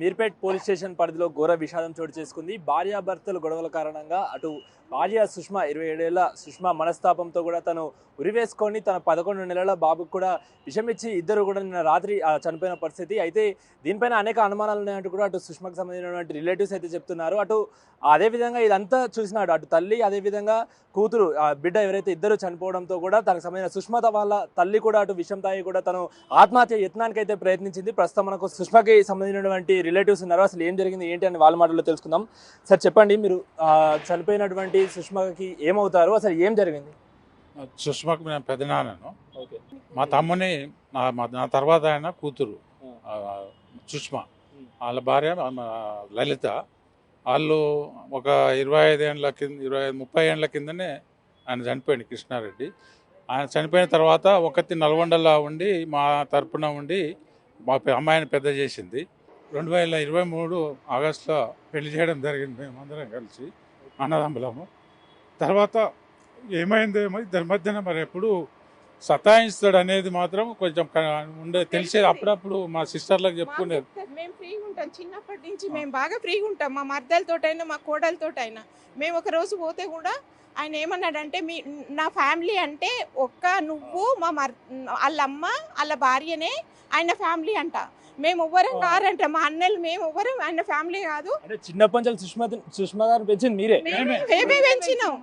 Meerpet police station పరిధిలో ఘోర విషాదం చోటు చేసుకుంది. భార్యాభర్తలు గొడవల కారణంగా అటు భార్య సుష్మా 27 ఏళ్ల సుష్మా మనస్తాపంతో కూడా తను ఉరివేసుకొని తన 11 నెలల బాబుకు కూడా విషమిచ్చి ఇద్దరు కూడా నిన్న రాత్రి చనిపోయిన పరిస్థితి. అయితే దీనిపైన అనేక అనుమానాలు ఉన్నాయంటూ కూడా అటు సుష్మాకు సంబంధించినటువంటి రిలేటివ్స్ అయితే చెప్తున్నారు. అటు అదేవిధంగా ఇదంతా చూసినాడు అటు తల్లి, అదేవిధంగా కూతురు బిడ్డ ఎవరైతే ఇద్దరు చనిపోవడంతో కూడా తనకు సంబంధించిన సుష్మా వాళ్ళ తల్లి కూడా అటు విషం తాగి కూడా తను ఆత్మహత్య యత్నానికి అయితే ప్రయత్నించింది. ప్రస్తుతం మనకు సుష్మాకి సంబంధించినటువంటి రిలేటివ్స్ ఉన్నారు. అసలు ఏం జరిగింది ఏంటి అని వాళ్ళ మాటల్లో తెలుసుకుందాం. సార్ చెప్పండి, మీరు చనిపోయినటువంటి సుష్మాకి ఏమవుతారు, అసలు ఏం జరిగింది? సుష్మాకు నేను పెద్దనాన్నను, మా తమ్ముని నా తర్వాత ఆయన కూతురు సుష్మా, వాళ్ళ భార్య లలిత. వాళ్ళు ఒక 25 ఏళ్ళ కింద 30 ఏళ్ళ కిందనే ఆయన చనిపోయింది, కృష్ణారెడ్డి. ఆయన చనిపోయిన తర్వాత ఒకటి నల్గొండలో ఉండి మా తరపున ఉండి మా అమ్మాయిని పెద్ద చేసింది. 2023 ఆగస్టులో పెళ్లి చేయడం జరిగింది, మేమందరం కలిసి అన్నదమ్ములము. తర్వాత ఏమైందేమో ఇద్దరి మధ్యన మరి ఎప్పుడు సతాయిస్తాడు అనేది మాత్రం కొంచెం తెలిసేది. అప్పుడప్పుడు మా సిస్టర్లకు చెప్పుకునేది. మేము ఫ్రీగా ఉంటాం, చిన్నప్పటి నుంచి మేము బాగా ఫ్రీగా ఉంటాం. మా మర్దలతోటైనా మా కోడలతోటైనా మేము ఒక రోజు పోతే కూడా ఆయన ఏమన్నాడంటే, నా ఫ్యామిలీ అంటే నువ్వు వాళ్ళమ్మ వాళ్ళ భార్యనే ఆయన ఫ్యామిలీ అంట. మేము ఎవ్వరం కారంట, మా అన్నలు మేము ఎవ్వరం ఆయన ఫ్యామిలీ కాదు. చిన్నప్పటి నుంచి సుష్మా గారు పెంచింది మీరే? మేమే పెంచినాం.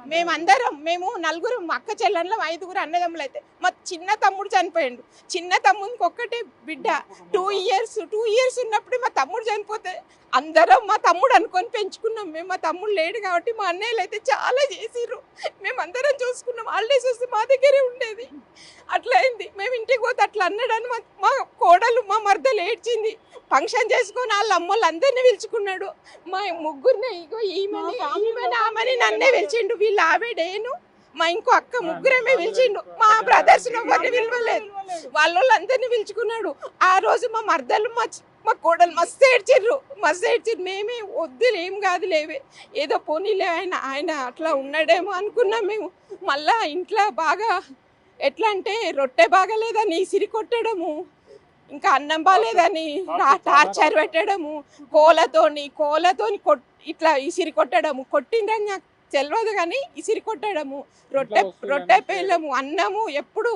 మేము నలుగురు అక్క చెల్లెళ్ళం, 5 అన్నదమ్ములు. అయితే మా చిన్న తమ్ముడు చనిపోయాడు. చిన్న తమ్ముడికి ఒక్కటే బిడ్డ, 2 ఇయర్స్ ఉన్నప్పుడు మా తమ్ముడు చనిపోతే అందరం మా తమ్ముడు అనుకొని పెంచుకున్నాం మేము. మా తమ్ముడు లేడు కాబట్టి మా అన్నయ్యలు అయితే చాలా చేసిర్రు. మేము అందరం చూసుకున్నాం. హాలిడేస్ వస్తే మా దగ్గరే ఉండేది. అట్లా అయింది. మేము ఇంటికి పోతే అట్లా అన్నాడని మా కోడలు మా మర్దలు ఏడ్చింది. ఫంక్షన్ చేసుకొని వాళ్ళ అమ్మోళ్ళు అందరినీ పిలుచుకున్నాడు. మా ముగ్గురిని ఇగో ఈమెని ఆమెని నన్నే పిలిచిండు. వీళ్ళు ఆవిడేను మా ఇంకో అక్క ముగ్గురమే పిలిచిండు. మా బ్రదర్స్ ఎవరిని పిలవలేదు. వాళ్ళందరినీ పిలుచుకున్నాడు. ఆ రోజు మా మర్దలు మా కోడలు మస్తు ఏడ్చిర్రు. మేమే వద్దులు ఏం కాదు లేవే, ఏదో పోనీలే ఆయన అట్లా ఉన్నాడేమో అనుకున్నాం మేము. మళ్ళా ఇంట్లో బాగా ఎట్లా అంటే రొట్టె బాగాలేదని ఇసిరి కొట్టడము, ఇంకా అన్నం బాగాలేదని టార్చర్ పెట్టడము, కోలతోని ఇట్లా ఇసిరి కొట్టడము. కొట్టిందని నాకు తెలియదు కానీ ఇసిరి కొట్టడము, రొట్టె పేలము, అన్నము ఎప్పుడు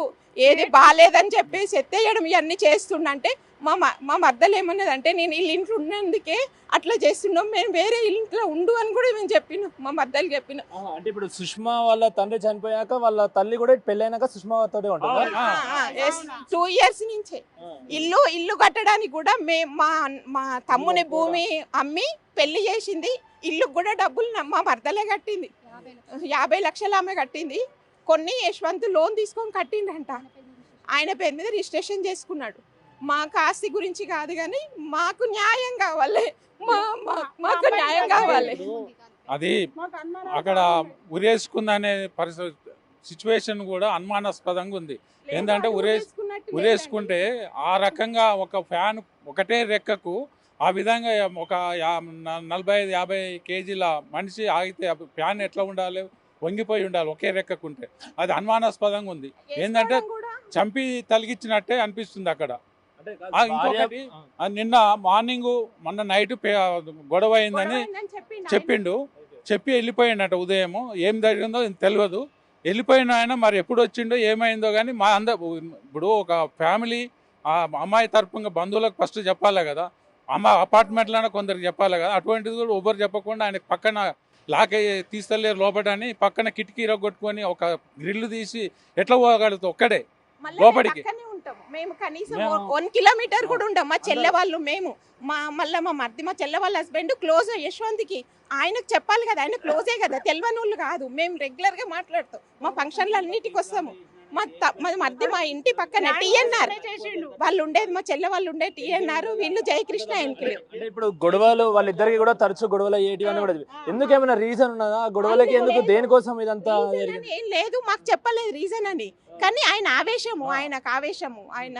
ఏది బాగాలేదని చెప్పేసి ఎత్తేయడం, ఇవన్నీ చేస్తుండంటే మా మర్దలు ఏమన్నదంటే, నేను వీళ్ళ ఇంట్లో ఉన్నందుకే అట్లా చేస్తున్నాం, మేము వేరే ఇంట్లో ఉండు అని కూడా మేము చెప్పినాం. మా మర్దలు చెప్పిన అంటే ఇప్పుడు సుష్మా వాళ్ళ తండ్రి చనిపోయాక వాళ్ళ తల్లి కూడా పెళ్ళైనాక సుష్మాతో ఉంటుంది. 2 ఇయర్స్ నుంచే ఇల్లు కట్టడానికి కూడా మా తమ్ముని భూమి అమ్మి పెళ్లి చేసింది. ఇల్లు కూడా డబ్బులు మా మర్దలే కట్టింది. 50 లక్షలు ఆమె కట్టింది. కొన్ని యశ్వంత్ లోన్ తీసుకొని కట్టిండంట. ఆయన పేరు మీద రిజిస్ట్రేషన్ చేసుకున్నాడు. మాకు ఆస్తి గురించి కాదు కానీ మాకు న్యాయం కావాలి, మాకు న్యాయం కావాలి. అది అక్కడ ఉరేసుకుందనే సిచ్యువేషన్ కూడా అనుమానాస్పదంగా ఉంది. ఏంటంటే ఉరేసుకుంటే ఆ రకంగా ఒక ఫ్యాన్ ఒకటే రెక్కకు ఆ విధంగా ఒక 45-50 కేజీల మనిషి ఆగితే ఫ్యాన్ ఎట్లా ఉండాలి, వంగిపోయి ఉండాలి ఒకే రెక్కకుంటే. అది అనుమానాస్పదంగా ఉంది. ఏంటంటే చంపి తలిగించినట్టే అనిపిస్తుంది అక్కడ. ఇంకొకటి, నిన్న మార్నింగ్ మొన్న నైట్ గొడవ అయిందని చెప్పి వెళ్ళిపోయిండట. ఉదయం ఏం జరిగిందో తెలియదు. వెళ్ళిపోయిన ఆయన మరి ఎప్పుడు వచ్చిండో ఏమైందో కానీ ఇప్పుడు ఒక ఫ్యామిలీ అమ్మాయి తరపున బంధువులకు ఫస్ట్ చెప్పాలి కదా, అపార్ట్మెంట్లోనే కొందరికి చెప్పాలి కదా. అటువంటిది కూడా ఎవరు చెప్పకుండా ఆయన పక్కన లాక్ తీస్తలేరు లోపలని, పక్కన కిటికీ ఇరగొట్టుకొని ఒక గ్రిల్లు తీసి ఎట్లా పోగలుగుతాం ఒక్కడే లోపలికి. మేము కనీసం 1 కిలోమీటర్ కూడా ఉంటాం. మా చెల్లె వాళ్ళు మేము మళ్ళీ మా చెల్లె వాళ్ళ హస్బెండ్ క్లోజ్ యశ్వంత్కి, ఆయనకు చెప్పాలి కదా, ఆయన క్లోజే కదా, తెలియని వాళ్ళు కాదు. మేము రెగ్యులర్గా మాట్లాడుతాం, మా ఫంక్షన్లు అన్నిటికి వస్తాము. మా ఇంటి పక్కన టీఎన్ఆర్ వాళ్ళు ఉండేది, మా చెల్లె వాళ్ళు ఉండేది టీఎన్ఆర్, వీళ్ళు జయకృష్ణ ఎన్కిలు. ఇప్పుడు గొడవలు వాళ్ళిద్దరికి కూడా తరచు గొడవలు అయ్యేటి అని కూడా ఎందుకు, ఏమైనా రీజన్ ఉన్నదా గొడవలకి? ఎందుకు, దేనికోసం ఇదంతా? ఏం లేదు, మాకు చెప్పలేదు రీజన్ అని. కానీ ఆయనకు ఆవేశము ఆయన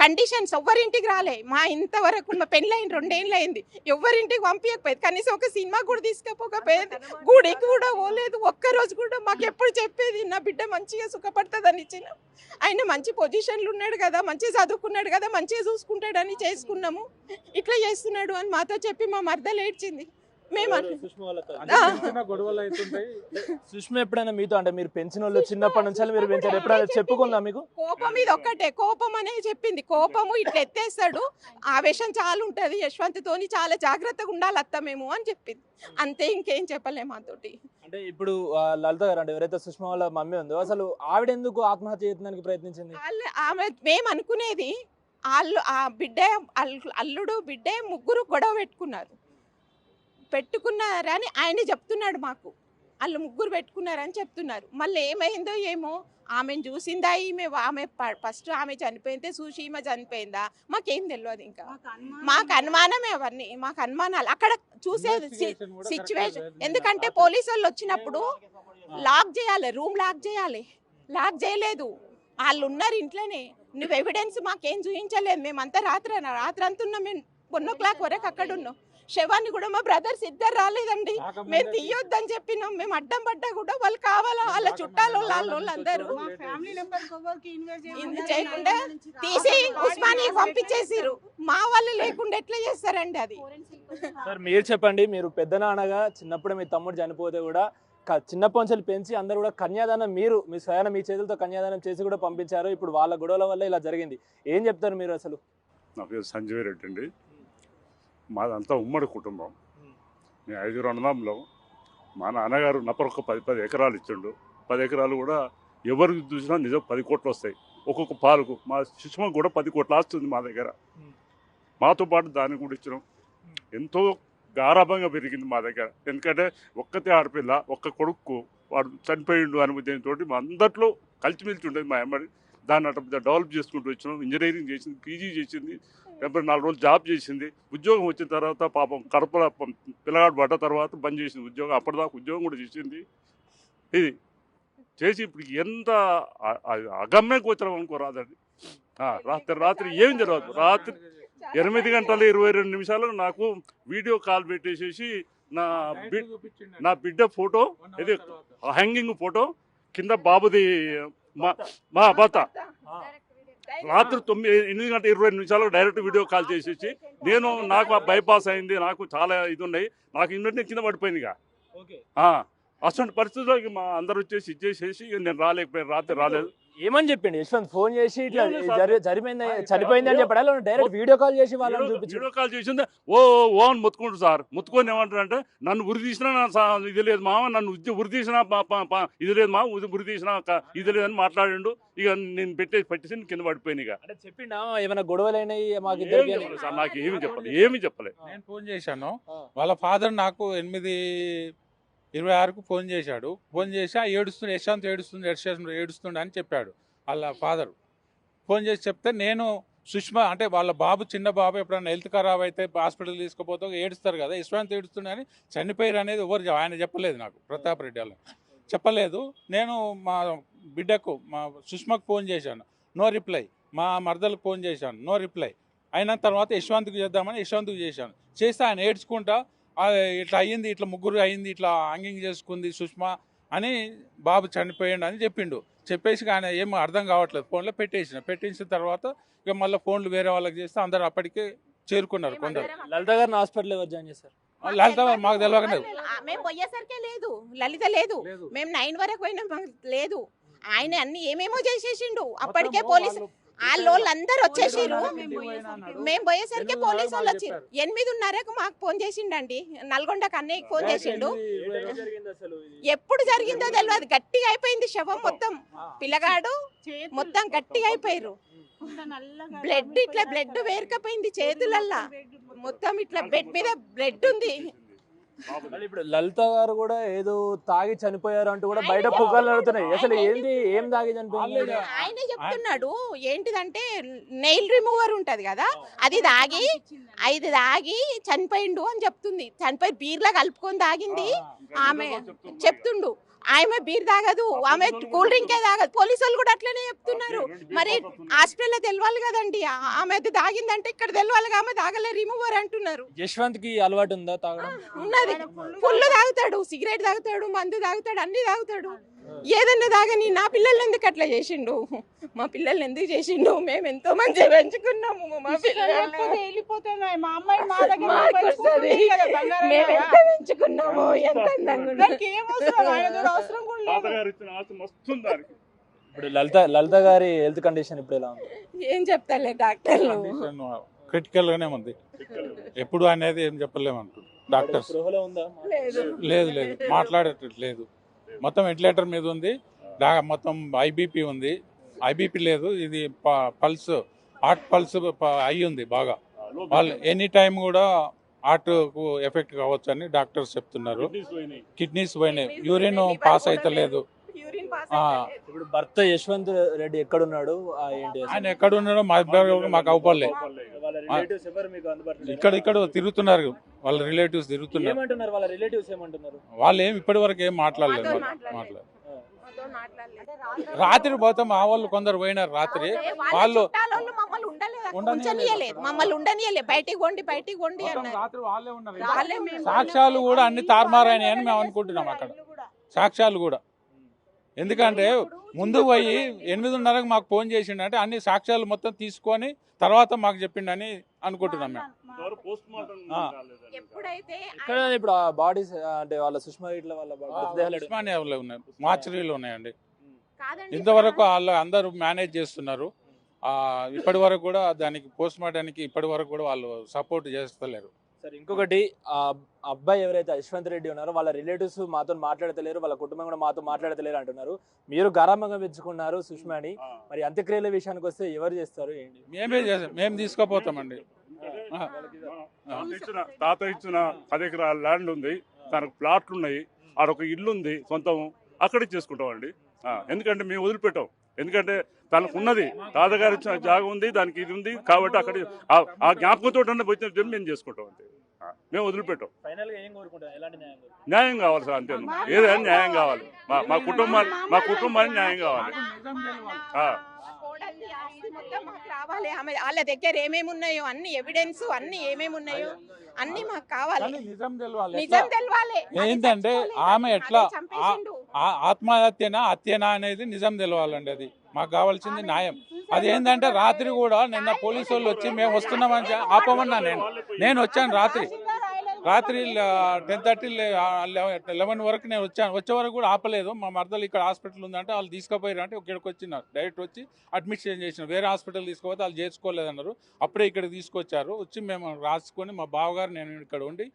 కండిషన్స్ ఎవ్వరింటికి రాలే. మా ఇంతవరకు మా పెళ్ళైన 2 ఏళ్ళు అయింది, ఎవ్వరింటికి పంపించకపోయేది. కనీసం ఒక సినిమా కూడా తీసుకపోకపోయేది, గుడికి కూడా పోలేదు. ఒక్కరోజు కూడా మాకు ఎప్పుడు చెప్పేది, నా బిడ్డ మంచిగా సుఖపడి ఉపయోగపడుతుందని ఇచ్చినాం. ఆయన మంచి పొజిషన్లు ఉన్నాడు కదా, మంచిగా చదువుకున్నాడు కదా, మంచిగా చూసుకుంటాడని చేసుకున్నాము. ఇట్లా చేస్తున్నాడు అని మాతో చెప్పి మా మరదలు ఏడ్చింది. మేము గొడవలు అవుతుంటాయి. సుష్మ ఎప్పుడైనా మీతో అంటే మీరు పెంచిన వాళ్ళు చిన్నప్పటి నుంచి మీరు పెంచారు ఎప్పుడైనా చెప్పుకుందా మీకు? కోపం ఇది ఒక్కటే, కోపం అనే చెప్పింది. కోపము ఇట్లా ఎత్తేస్తాడు, ఆవేశం చాలా ఉంటది, యశ్వంత్ తోని చాలా జాగ్రత్తగా ఉండాలి అత్త మేము అని చెప్పింది. అంతే, ఇంకేం చెప్పలేము మాతోటి. అంటే ఇప్పుడు లలిత గారు అంటే ఎవరైతే సుష్మ వాళ్ళ మమ్మీ ఉందో అసలు ఆవిడ ఎందుకు ఆత్మహత్య చేయడానికి ప్రయత్నించింది? ఆమె మేము అనుకునేది వాళ్ళు ఆ బిడ్డ అల్లుడు బిడ్డ ముగ్గురు గొడవ పెట్టుకున్నారని ఆయన చెప్తున్నాడు మాకు. వాళ్ళు ముగ్గురు పెట్టుకున్నారని చెప్తున్నారు. మళ్ళీ ఏమైందో ఏమో, ఆమెను చూసిందా ఆమె ఫస్ట్ ఆమె చనిపోయిందే చూసి ఈమె చనిపోయిందా మాకేం తెలియదు. ఇంకా మాకు అనుమానమే, అవన్నీ మాకు అనుమానాలు. అక్కడ చూసేది సిచ్యువేషన్, ఎందుకంటే పోలీసు వాళ్ళు వచ్చినప్పుడు లాక్ చేయాలి, రూమ్ లాక్ చేయాలి, లాక్ చేయలేదు. వాళ్ళు ఉన్నారు ఇంట్లోనే, నువ్వు ఎవిడెన్స్ మాకేం చూపించలేదు. మేమంతా రాత్రి అంతా ఉన్నాం, మేము 1 o'clock వరకు అక్కడ ఉన్నాం. శవాన్ని కూడా మా బ్రదర్స్ ఇద్దరు రాలేదండి, మేము తీయొద్దని చెప్పినాం. మేము అడ్డం పడ్డా కూడా వాళ్ళు కావాలా, వాళ్ళ చుట్టాలు వాళ్ళందరూ చేయకుండా తీసి ఉస్మానియాకి పంపించేసిరు. మా వాళ్ళు లేకుండా ఎట్లా చేస్తారండి అది? సార్ మీరు చెప్పండి, మీరు పెద్ద నాన్నగా చిన్నప్పుడు మీ తమ్ముడు చనిపోతే కూడా చిన్నప్పటి నుంచి పెంచి అందరూ కూడా కన్యాదానం మీ స్వయాన మీ చేతులతో కన్యాదానం చేసి కూడా పంపించారు. ఇప్పుడు వాళ్ళ గొడవల వల్ల ఇలా జరిగింది. ఏం చెప్తారు మీరు అసలు? నా పేరు సంజయ్ రెడ్డి అండి. మాదంతా ఉమ్మడి కుటుంబం. మేము 5 అన్నదమ్ములం. మా నాన్నగారు నపరొక్క 10 ఎకరాలు ఇచ్చిండు. 10 ఎకరాలు కూడా ఎవరికి చూసినా నిజం 10 కోట్లు వస్తాయి ఒక్కొక్క పాలకు. మా సుష్మకు కూడా 10 కోట్లు వస్తుంది మా దగ్గర. మాతో పాటు దాన్ని కూడా ఇచ్చినాం. ఎంతో గారాభంగా పెరిగింది మా దగ్గర. ఎందుకంటే ఒక్కతే ఆడపిల్ల, ఒక్క కొడుకు, వాడు చనిపోయిండు అనే ఉద్దేశంతో మా అందరిలో కలిసిమెలిసి ఉండేది మా అమ్మాయి. దాన్ని అట్లా డెవలప్ చేసుకుంటూ వచ్చినాం. ఇంజనీరింగ్ చేసింది, పీజీ చేసింది, 4 రోజులు జాబ్ చేసింది. ఉద్యోగం వచ్చిన తర్వాత పాపం కడప పిల్లగాడు పడ్డ తర్వాత బంద్ చేసింది ఉద్యోగం. అప్పటిదాకా ఉద్యోగం కూడా చేసింది. ఇది చేసి ఇప్పుడు ఎంత అగమ్య గోచరం అనుకోరాదండి. రాత్రి ఏం జరగదు. రాత్రి 8 గంటల 22 నిమిషాలకు నాకు వీడియో కాల్ పెట్టేసేసి నా బిడ్డ ఫోటో, ఇది హ్యాంగింగ్ ఫోటో, కింద బాబుది మా భర్త రాత్రి 8 గంటల 22 నిమిషాలకు డైరెక్ట్ వీడియో కాల్ చేసేసి నాకు బైపాస్ అయింది, నాకు చాలా ఇది ఉన్నాయి, నాకు ఇన్నట్టు కింద పడిపోయింది. అటువంటి పరిస్థితుల్లో మా అందరు వచ్చేసి ఇచ్చేసేసి నేను రాలేకపోయాను. రాత్రి రాలేదు. ఏమని చెప్పిండి యశ్వంత్? ఫోన్ చేసి ఇట్లా జరిపోయింది చనిపోయింది అని చెప్పడా? డైరెక్ట్ వీడియో కాల్ చేసి వాళ్ళని చూపించి వీడియో కాల్ చేసింది. ఓ అని ముత్తుకుంటారు సార్. ముత్తుకొని ఏమంటారంటే, నన్ను ఉరి తీసినా ఇది లేదు మామ, నన్ను ఉరి తీసినా ఇది లేదు మామ, ఉరి తీసినా ఇది లేదని మాట్లాడిండు. ఇక నేను పెట్టేసి కింద పడిపోయింది. ఇక అంటే చెప్పిండా ఏమైనా గొడవలైనాయి మాకు? సార్ నాకు ఏమి చెప్పలేదు. నేను ఫోన్ చేశాను. వాళ్ళ ఫాదర్ నాకు 8:26కు ఫోన్ చేశాడు. ఫోన్ చేసి ఏడుస్తుంది, యశ్వంత్ ఏడుస్తుండే అని చెప్పాడు వాళ్ళ ఫాదర్. ఫోన్ చేసి చెప్తే నేను సుష్మ అంటే వాళ్ళ బాబు, చిన్న బాబు ఎప్పుడైనా హెల్త్ ఖరాబ్ అయితే హాస్పిటల్ తీసుకుపోతే ఏడుస్తారు కదా, యశ్వంత్ ఏడుస్తుండే అని చనిపోయారు అనేది ఆయన చెప్పలేదు. నాకు ప్రతాప్ రెడ్డి వాళ్ళు చెప్పలేదు. నేను మా బిడ్డకు, మా సుష్మకు ఫోన్ చేశాను, నో రిప్లై. మా మరదలకు ఫోన్ చేశాను, నో రిప్లై. అయిన తర్వాత యశ్వంత్కి చేద్దామని యశ్వంత్కి చేశాను. చేస్తే ఆయన ఏడ్చుకుంటా ఇట్లా అయ్యింది, ఇట్లా ముగ్గురు అయ్యింది, ఇట్లా హ్యాంగింగ్ చేసుకుంది సుష్మ అని, బాబు చనిపోయాడు అని చెప్పిండు. చెప్పేసి ఆయన ఏమో అర్థం కావట్లేదు, ఫోన్లో పెట్టేసిన తర్వాత ఇక మళ్ళీ ఫోన్లు వేరే వాళ్ళకి చేస్తే అందరు అప్పటికే చేరుకున్నారు. కొందరు లలిత గారిని హాస్పిటల్ ఎవరు జాయిన్ చేశారు? లలిత మాకు తెలియకనే మేము పోయేసరికే లేదు, లలిత లేదు. మేము 9 వరకు పోయినా మాకు లేదు. ఆయన అన్ని ఏమేమో చేసేసిండు. అప్పటికే పోలీసు వాళ్ళందరూ వచ్చేసిరు. మేము పోయేసరికి పోలీసు వాళ్ళు వచ్చి 8:30కు మాకు ఫోన్ చేసిండండి. నల్గొండకు అన్నయ్యకి ఫోన్ చేసిండు. ఎప్పుడు జరిగిందో తెలియదు. గట్టిగా అయిపోయింది శవం మొత్తం. పిల్లగాడు మొత్తం గట్టిగా అయిపోయారు. బ్లడ్ వేరకపోయింది చేతులల్లా మొత్తం. ఇట్లా బెడ్ మీద బ్లడ్ ఉంది. ఇప్పుడు లలిత గారు కూడా ఏదో తాగి చనిపోయారు అంటూ కూడా బయట పుకార్లు నడుతున్నాయి. అసలు ఏంటి, ఏం తాగి చనిపోయారు? ఆయన చెప్తున్నాడు ఏంటిదంటే నెయిల్ రిమూవర్ ఉంటది కదా, అది తాగి చనిపోయిండు అని చెప్తుంది. చనిపోయి బీర్లా కలుపుకొని తాగింది ఆమె చెప్తుండు. ఆమె బీర్ తాగదు, ఆమె కూల్ డ్రింకే తాగదు. పోలీసు వాళ్ళు కూడా అట్లనే చెప్తున్నారు. మరి హాస్పిటల్లో తెలవాలి కదండి, ఆమె అది తాగిందంటే ఇక్కడ తెలవాలి, ఆమె తాగలే రిమూవర్ అంటున్నారు. యశ్వంత్ కి అలవాటు ఉందా తాగడం? ఉన్నది, ఫుల్ తాగుతాడు, సిగరెట్ తాగుతాడు, మందు తాగుతాడు, అన్ని తాగుతాడు. ఏదన్నా దాగని నా పిల్లల్ని ఎందుకు అట్లా చేసిండు, మా పిల్లల్ని ఎందుకు చేసిండు? మేము ఎంతో మంచిగా పెంచుకున్నాము మా పిల్లల్ని. వెళ్ళిపోతున్నాయి మా అమ్మాయి మా దగ్గర మాకు వస్తది. మేము ఎంత పెంచుకున్నాము, ఎంత అందంగా ఉన్నాము. అవసరం కూడా లేదు. తాతగారు ఇచ్చిన ఆస్తి మస్తు ఉంది దానికి. ఇప్పుడు లలిత గారి హెల్త్ కండిషన్ ఇప్పుడు ఎలా ఉంది? ఏం చెప్తాలే డాక్టర్లు. క్రిటికల్ గానే ఉంది. ఎప్పుడు అనేది ఏం చెప్పలేము అంటారు డాక్టర్స్. స్పృహలో ఉందా? లేదు. లేదు లేదు మాట్లాడేటట్టు లేదు. మొత్తం వెంటిలేటర్ మీద ఉంది. మొత్తం ఐబీపీ ఉంది. ఐబీపీ లేదు, ఇది పల్స్ హార్ట్ పల్స్ అయి ఉంది బాగా. వాళ్ళు ఎనీ టైం కూడా హార్ట్కు ఎఫెక్ట్ కావచ్చు అని డాక్టర్స్ చెప్తున్నారు. కిడ్నీస్ పోయినాయి, యూరిన్ పాస్ అయితే లేదు. ఇప్పుడు భర్త యశ్వంత్ రెడ్డి ఎక్కడున్నాడు? ఏంటి అసలు? ఆయన ఎక్కడ ఉన్నాడో మాకు అవపడలే. వాళ్ళ రిలేటివ్స్ ఎవరు మీకు అందుబాటులో లేరా? ఇక్కడ తిరుగుతున్నారు, వాళ్ళ రిలేటివ్స్ తిరుగుతున్నారు. ఏమంటున్నారు వాళ్ళ రిలేటివ్స్ ఏమంటున్నారు? వాళ్ళు ఇప్పటి వరకు ఏం మాట్లాడలేదు. మాట్లాడలేదు. రాత్రి పోతే మా వాళ్ళు కొందరు పోయినారు. రాత్రి వాళ్ళు మమ్మల్ని ఉండనియలేదు. బయటికి కొండి అన్నారు. రాత్రి వాళ్ళే ఉన్నారు. వాళ్ళే మేము సాక్ష్యాలు కూడా అన్ని తారుమారాయని అని మేము అనుకుంటున్నాం. అక్కడ సాక్ష్యాలు కూడా, ఎందుకంటే ముందు పోయి 8:30కి మాకు ఫోన్ చేసిండు అంటే అన్ని సాక్ష్యాలు మొత్తం తీసుకొని తర్వాత మాకు చెప్పిండని అనుకుంటున్నాం మేము. ఎప్పుడైతే ఇక్కడ ఇప్పుడు ఆ బాడీస్ అంటే వాళ్ళ సుష్మా ఇట్లా వాళ్ళ మృతదేహాలు ఎక్కడ? ఉస్మానియాలో ఉన్నాయి, మార్చరీలో ఉన్నాయండి. కాదండి, ఇంతవరకు వాళ్ళు అందరూ మేనేజ్ చేస్తున్నారు. ఇప్పటి వరకు కూడా దానికి పోస్ట్ మార్టానికి ఇప్పటి వరకు కూడా వాళ్ళు సపోర్ట్ చేస్తలేరు. సరే, ఇంకొకటి ఆ అబ్బాయి ఎవరైతే యశ్వంత్ రెడ్డి ఉన్నారో వాళ్ళ రిలేటివ్స్ మాతో మాట్లాడతలేరు, వాళ్ళ కుటుంబం కూడా మాతో మాట్లాడతలేరు అంటున్నారు. మీరు గారాబంగా పెంచుకున్నారు సుష్మాని, మరి అంత్యక్రియల విషయానికి వస్తే ఎవరు చేస్తారు ఏంటి? మేమే చేస్తాం, మేము తీసుకుపోతామండి. తాత ఇచ్చిన 10 ఎకరాల ల్యాండ్ ఉంది, తనకు ప్లాట్లు ఉన్నాయి, ఆడొక ఇల్లు ఉంది సొంతం, అక్కడే చేసుకుంటామండి. ఎందుకంటే మేము వదిలిపెట్టాం, ఎందుకంటే తనకు ఉన్నది, తాతగారు ఇచ్చిన జాగ ఉంది, దానికి ఇది ఉంది కాబట్టి అక్కడ ఆ జ్ఞాపకంతో వచ్చిన మేము చేసుకుంటాం అంతే. మేము వదిలిపెట్టాం. ఫైనల్ గా ఏం కోరుకుంటారు? ఎలాంటి న్యాయం కోరుకుంటారు? న్యాయం కావాలి సార్, అంతే. ఏదైనా న్యాయం కావాలి, మా కుటుంబానికి న్యాయం కావాలి. కోడల్ని ఆస్తి మొత్తం మాకు రావాలి. ఆమె వాళ్ళ దగ్గర ఏమేమి ఉన్నాయో అన్ని ఎవిడెన్స్, అన్ని ఏమేమి ఉన్నాయో అన్ని మాకు కావాలి. నిజం తెలవాలి. నిజం తెలవాలి. ఏంటంటే ఆమె ఎట్లా ఆత్మహత్యనా హత్యనా అనేది నిజం తెలవాలండి. అది మాకు కావాల్సింది న్యాయం. అది ఏంటంటే రాత్రి కూడా నిన్న పోలీసు వాళ్ళు వచ్చి మేము వస్తున్నామని ఆపమన్నా. నేను వచ్చాను రాత్రి 10:30 11 వరకు నేను వచ్చాను. వచ్చే వరకు కూడా ఆపలేదు. మా మరదలు ఇక్కడ హాస్పిటల్ ఉందంటే వాళ్ళు తీసుకుపోయారు అంటే ఇక్కడికి వచ్చినారు, డైరెక్ట్ వచ్చి అడ్మిషన్ చేసిన. వేరే హాస్పిటల్ తీసుకుపోతే వాళ్ళు చేసుకోలేదన్నారు. అప్పుడే ఇక్కడికి తీసుకొచ్చారు. వచ్చి మేము రాసుకొని మా బావగారు నేను ఇక్కడ ఉండి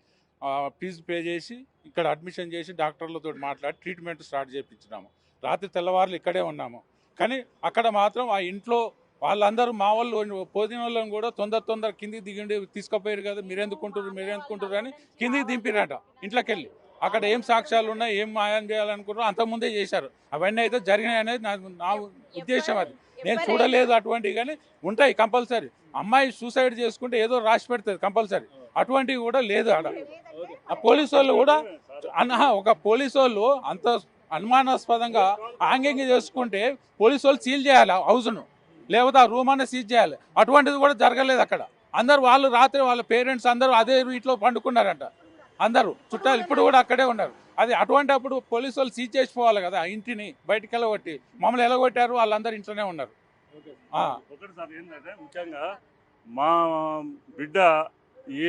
ఫీజు పే చేసి ఇక్కడ అడ్మిషన్ చేసి డాక్టర్లతో మాట్లాడి ట్రీట్మెంట్ స్టార్ట్ చేయించినాము. రాత్రి తెల్లవారులు ఇక్కడే ఉన్నాము. కానీ అక్కడ మాత్రం ఆ ఇంట్లో వాళ్ళందరూ మా వాళ్ళు పోదిన వాళ్ళని కూడా తొందర కిందికి దిగిండి తీసుకుపోయారు కదా, మీరెందుకుంటారు అని కిందికి దింపిరట ఇంట్లోకి వెళ్ళి. అక్కడ ఏం సాక్ష్యాలు ఉన్నాయి, ఏం మాయం చేయాలనుకున్నారో అంతకుముందే చేశారు. అవన్నీ అయితే జరిగినాయి అనేది నా ఉద్దేశం. అది నేను చూడలేదు అటువంటివి, కానీ ఉంటాయి కంపల్సరీ. అమ్మాయి సూసైడ్ చేసుకుంటే ఏదో రాసి పెడుతుంది కంపల్సరీ, అటువంటివి కూడా లేదు ఆడ. ఆ పోలీసు వాళ్ళు కూడా ఒక పోలీసు వాళ్ళు అంత అనుమానాస్పదంగా హ్యాంగింగ్ చేసుకుంటే పోలీసు వాళ్ళు సీల్ చేయాలి హౌస్ను, లేకపోతే ఆ రూమ్ అనే సీజ్ చేయాలి. అటువంటిది కూడా జరగలేదు అక్కడ. అందరు వాళ్ళు రాత్రి వాళ్ళ పేరెంట్స్ అందరూ అదే ఇంట్లో పండుకున్నారంట. అందరూ చుట్టాలు ఇప్పుడు కూడా అక్కడే ఉన్నారు. అది అటువంటి అప్పుడు పోలీసు వాళ్ళు సీజ్ చేసిపోవాలి కదా ఆ ఇంటిని, బయటికి వెళ్ళగొట్టి. మమ్మల్ని ఎలగొట్టారు, వాళ్ళందరూ ఇంట్లోనే ఉన్నారు. ఒకటి సార్ ఏంటంటే ముఖ్యంగా మా బిడ్డ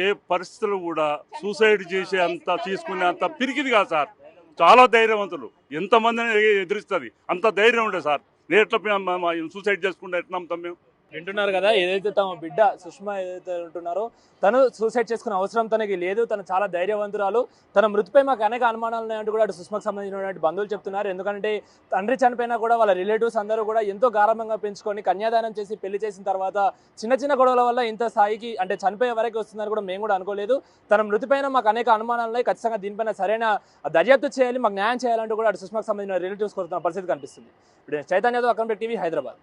ఏ పరిస్థితులు కూడా సూసైడ్ చేసే అంత తీసుకునే అంత పిరికిది కాదు సార్. చాలా ధైర్యవంతులు, ఎంతమందిని ఎదిరిస్తుంది అంత ధైర్యం ఉండే సార్. నేను ఎట్లా సూసైడ్ చేసుకుంటే ఎట్లా నమ్ముతాం మేము? వింటున్నారు కదా, ఏదైతే తమ బిడ్డ సుష్మా ఏదైతే ఉంటున్నారో తను సూసైడ్ చేసుకునే అవసరం తనకి లేదు, తను చాలా ధైర్యవంతురాలు. తన మృతిపై మాకు అనేక అనుమానాలు ఉన్నాయంటూ కూడా అటు సుష్మాకు సంబంధించినటువంటి బంధువులు చెప్తున్నారు. ఎందుకంటే తండ్రి చనిపోయినా కూడా వాళ్ళ రిలేటివ్స్ అందరూ కూడా ఎంతో గారాబంగా పెంచుకొని కన్యాదానం చేసి పెళ్లి చేసిన తర్వాత చిన్న గొడవల వల్ల ఇంత స్థాయికి అంటే చనిపోయే వరకు వస్తుందని కూడా మేము కూడా అనుకోలేదు. తన మృతిపైన మాకు అనేక అనుమానాలు ఉన్నాయి, ఖచ్చితంగా దీనిపైన సరైన దర్యాప్తు చేయాలి, మాకు న్యాయం చేయాలంటూ కూడా అటు సుష్మాకు సంబంధించిన రిలేటివ్స్ కోరుతున్న పరిస్థితి కనిపిస్తుంది. ఇప్పుడు చైతన్యతో అక్కడ టీవీ, హైదరాబాద్.